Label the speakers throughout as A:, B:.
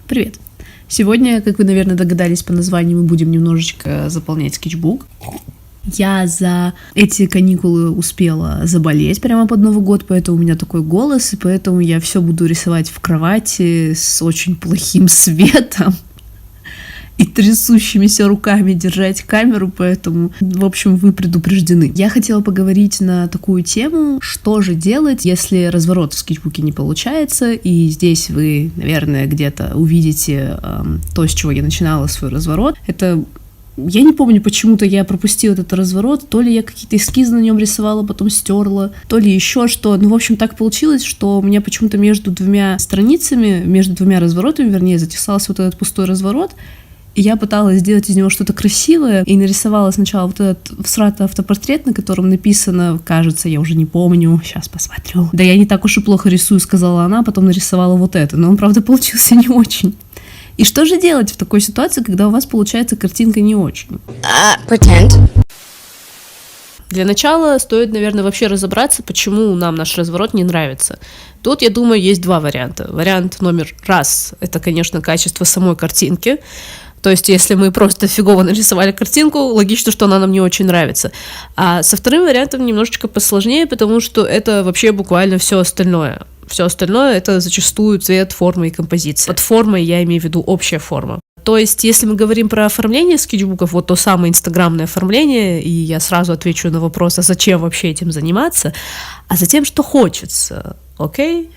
A: Привет! Сегодня, как вы, наверное, догадались по названию, мы будем немножечко заполнять скетчбук. Я за эти каникулы успела заболеть прямо под Новый год, поэтому у меня такой голос, и поэтому я все буду рисовать в кровати с очень плохим светом и трясущимися руками держать камеру, поэтому, в общем, вы предупреждены. Я хотела поговорить на такую тему, что же делать, если разворот в скетчбуке не получается, и здесь вы, наверное, где-то увидите то, с чего я начинала свой разворот. Это... Я не помню, почему-то я пропустила этот разворот, то ли я какие-то эскизы на нем рисовала, потом стерла, то ли еще что. Ну, в общем, так получилось, что у меня почему-то между двумя страницами, между двумя разворотами, вернее, затесался вот этот пустой разворот, и я пыталась сделать из него что-то красивое, и нарисовала сначала вот этот всратый автопортрет, на котором написано, кажется, я уже не помню, сейчас посмотрю. Да я не так уж и плохо рисую, сказала она, потом нарисовала вот это, но он, правда, получился не очень. И что же делать в такой ситуации, когда у вас получается картинка не очень?
B: Pretend.
A: Для начала стоит, наверное, вообще разобраться, почему нам наш разворот не нравится. Тут, я думаю, есть два варианта. Вариант номер раз – это, конечно, качество самой картинки. То есть, если мы просто фигово нарисовали картинку, логично, что она нам не очень нравится. А со вторым вариантом немножечко посложнее, потому что это вообще буквально все остальное. Все остальное — это зачастую цвет, форма и композиция. Под формой я имею в виду общая форма. То есть, если мы говорим про оформление скетчбуков, вот то самое инстаграмное оформление, и я сразу отвечу на вопрос, а зачем вообще этим заниматься, а затем, что хочется. Окей.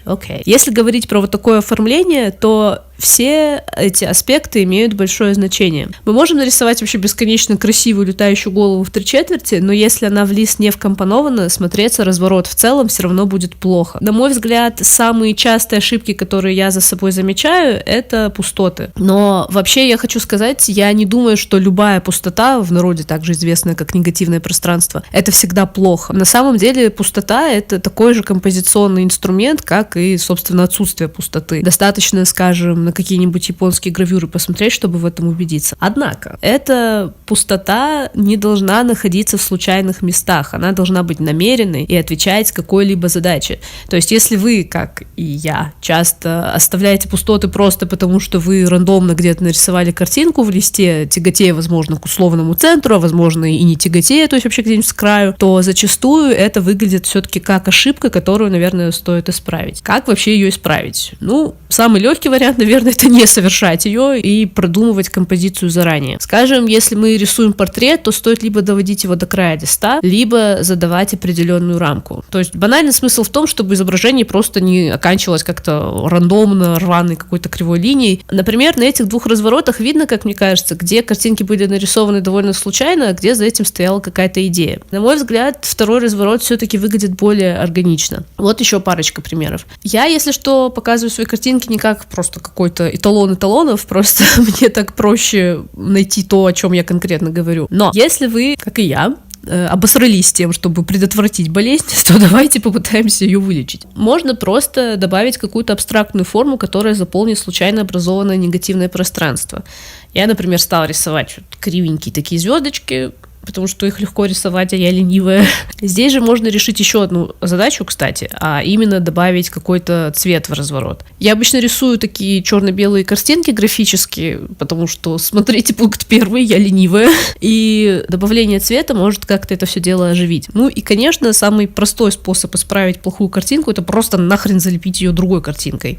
A: Если говорить про вот такое оформление, то все эти аспекты имеют большое значение. Мы можем нарисовать вообще бесконечно красивую летающую голову в 3/4, но если она в лист не вкомпонована, смотреться разворот в целом все равно будет плохо. На мой взгляд, самые частые ошибки, которые я за собой замечаю, это пустоты. Но вообще я хочу сказать, я не думаю, что любая пустота, в народе также известная как негативное пространство, это всегда плохо. На самом деле пустота — это такой же композиционный инструмент, как и, собственно, отсутствие пустоты. Достаточно, скажем, на какие-нибудь японские гравюры посмотреть, чтобы в этом убедиться. Однако, эта пустота не должна находиться в случайных местах, она должна быть намеренной и отвечать какой-либо задаче. То есть, если вы, как и я, часто оставляете пустоты просто потому, что вы рандомно где-то нарисовали картинку в листе, тяготея, возможно, к условному центру, а возможно и не тяготея, то есть вообще где-нибудь с краю, то зачастую это выглядит все-таки как ошибка, которую, наверное, стоит исправить. Как вообще ее исправить? Ну, самый легкий вариант, наверное, это не совершать ее и продумывать композицию заранее. Скажем, если мы рисуем портрет, то стоит либо доводить его до края листа, либо задавать определенную рамку. То есть банальный смысл в том, чтобы изображение просто не оканчивалось как-то рандомно, рваной какой-то кривой линией. Например, на этих двух разворотах видно, как мне кажется, где картинки были нарисованы довольно случайно, а где за этим стояла какая-то идея. На мой взгляд, второй разворот все-таки выглядит более органично. Вот еще парочка примеров. Я, если что, показываю свои картинки не как просто какой-то эталон эталонов, просто мне так проще найти то, о чем я конкретно говорю. Но если вы, как и я, обосрались тем, чтобы предотвратить болезнь, то давайте попытаемся ее вылечить. Можно просто добавить какую-то абстрактную форму, которая заполнит случайно образованное негативное пространство. Я, например, стала рисовать кривенькие такие звездочки, потому что их легко рисовать, а я ленивая. Здесь же можно решить еще одну задачу, кстати, а именно добавить какой-то цвет в разворот. Я обычно рисую такие черно-белые картинки графические, потому что, смотрите, пункт 1, я ленивая, и добавление цвета может как-то это все дело оживить. Ну и, конечно, самый простой способ исправить плохую картинку — это просто нахрен залепить ее другой картинкой.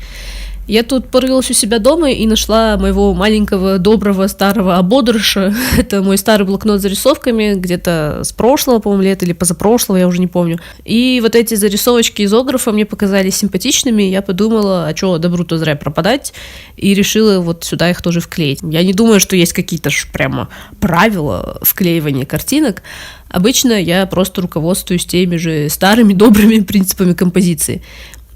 A: Я тут порылась у себя дома и нашла моего маленького, доброго, старого ободыша. Это мой старый блокнот с зарисовками, где-то с прошлого, по-моему, лета или позапрошлого, я уже не помню. И вот эти зарисовочки изографа мне показались симпатичными, я подумала, а что, добру-то зря пропадать, и решила вот сюда их тоже вклеить. Я не думаю, что есть какие-то прямо правила вклеивания картинок. Обычно я просто руководствуюсь теми же старыми добрыми принципами композиции.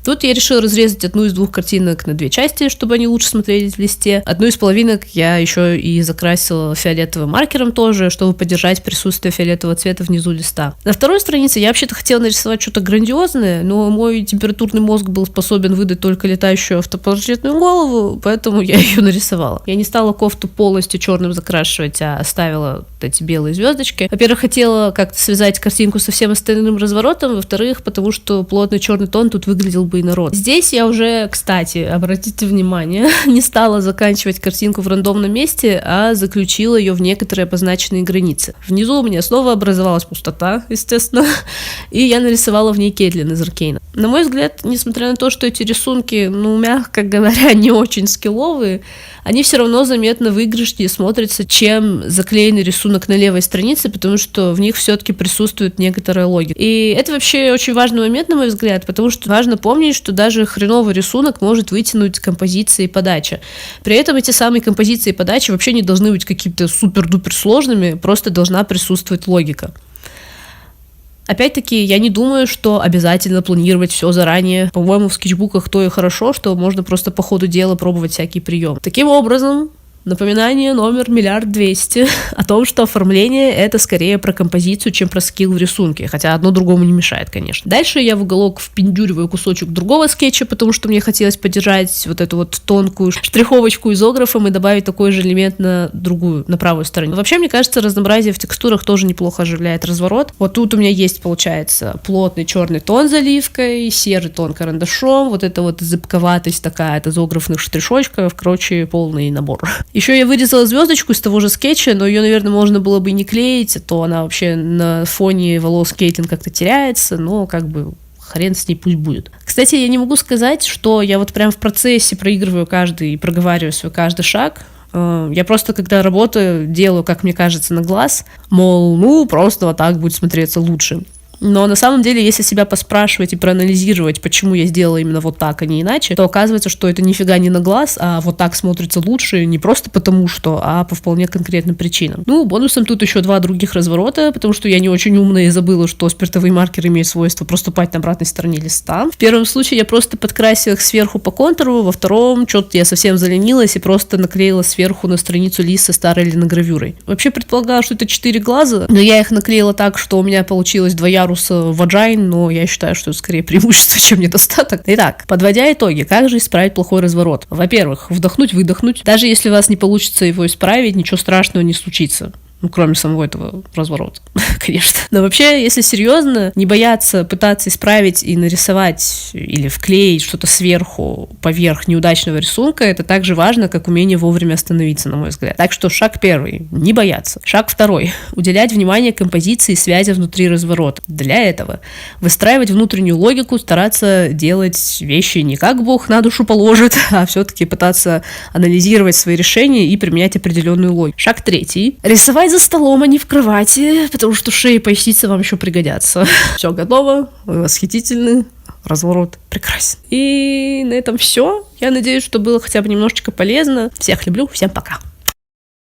A: Тут я решила разрезать одну из двух картинок на 2 части, чтобы они лучше смотрелись в листе. Одну из половинок я еще и закрасила фиолетовым маркером тоже, чтобы поддержать присутствие фиолетового цвета внизу листа. На второй странице я вообще-то хотела нарисовать что-то грандиозное, но мой температурный мозг был способен выдать только летающую автопортретную голову, поэтому я ее нарисовала. Я не стала кофту полностью черным закрашивать, а оставила вот эти белые звездочки. Во-первых, хотела как-то связать картинку со всем остальным разворотом, во-вторых, потому что плотный черный тон тут выглядел бы бы инородный. Здесь я уже, кстати, обратите внимание, не стала заканчивать картинку в рандомном месте, а заключила ее в некоторые обозначенные границы. Внизу у меня снова образовалась пустота, естественно, и я нарисовала в ней Кейтлин из Аркейна. На мой взгляд, несмотря на то, что эти рисунки, мягко говоря, не очень скилловые, они все равно заметно выигрышнее смотрятся, чем заклеенный рисунок на левой странице, потому что в них все-таки присутствует некоторая логика. И это вообще очень важный момент, на мой взгляд, потому что важно помнить, что даже хреновый рисунок может вытянуть композиции и подача. При этом эти самые композиции и подачи вообще не должны быть какими-то супер-дупер сложными, просто должна присутствовать логика. Опять-таки, я не думаю, что обязательно планировать все заранее. По-моему, в скетчбуках то и хорошо, что можно просто по ходу дела пробовать всякие приемы. Таким образом, напоминание номер 1 200 000 о том, что оформление — это скорее про композицию, чем про скилл в рисунке, хотя одно другому не мешает, конечно. Дальше я в уголок впендюриваю кусочек другого скетча, потому что мне хотелось поддержать вот эту вот тонкую штриховочку изографом и добавить такой же элемент на другую, на правую сторону. Вообще, мне кажется, разнообразие в текстурах тоже неплохо оживляет разворот. Вот тут у меня есть, получается, плотный черный тон заливкой, серый тон карандашом, вот эта вот зыбковатость такая от изографных штришочков, короче, полный набор. Еще я вырезала звездочку из того же скетча, но ее, наверное, можно было бы и не клеить, а то она вообще на фоне волос Кейтлин как-то теряется, но как бы хрен с ней, пусть будет. Кстати, я не могу сказать, что я вот прям в процессе проигрываю каждый и проговариваю свой каждый шаг. Я просто, когда работаю, делаю, как мне кажется, на глаз, мол, просто вот так будет смотреться лучше. Но на самом деле, если себя поспрашивать и проанализировать, почему я сделала именно вот так, а не иначе, то оказывается, что это нифига не на глаз, а вот так смотрится лучше не просто потому что, а по вполне конкретным причинам. Бонусом тут еще 2 других разворота, потому что я не очень умная и забыла, что спиртовые маркеры имеют свойство проступать на обратной стороне листа. В первом случае я просто подкрасила их сверху по контуру, во втором что-то я совсем заленилась и просто наклеила сверху на страницу лист со старой линогравюрой. Вообще предполагала, что это 4 глаза, но я их наклеила так, что у меня получилось 2 яруса ваджайн, но я считаю, что это скорее преимущество, чем недостаток. Итак, подводя итоги, как же исправить плохой разворот? Во-первых, вдохнуть-выдохнуть. Даже если у вас не получится его исправить, ничего страшного не случится. Кроме самого этого разворота, конечно. Но вообще, если серьезно, не бояться пытаться исправить и нарисовать или вклеить что-то сверху, поверх неудачного рисунка, это так же важно, как умение вовремя остановиться, на мой взгляд. Так что шаг 1 — не бояться. Шаг 2 — уделять внимание композиции и связи внутри разворота. Для этого выстраивать внутреннюю логику, стараться делать вещи не как Бог на душу положит, а все-таки пытаться анализировать свои решения и применять определенную логику. Шаг 3 — рисовать за столом, а не в кровати, потому что шеи и поясница вам еще пригодятся. Все готово, вы восхитительны, разворот прекрасен. И на этом все. Я надеюсь, что было хотя бы немножечко полезно. Всех люблю, всем пока.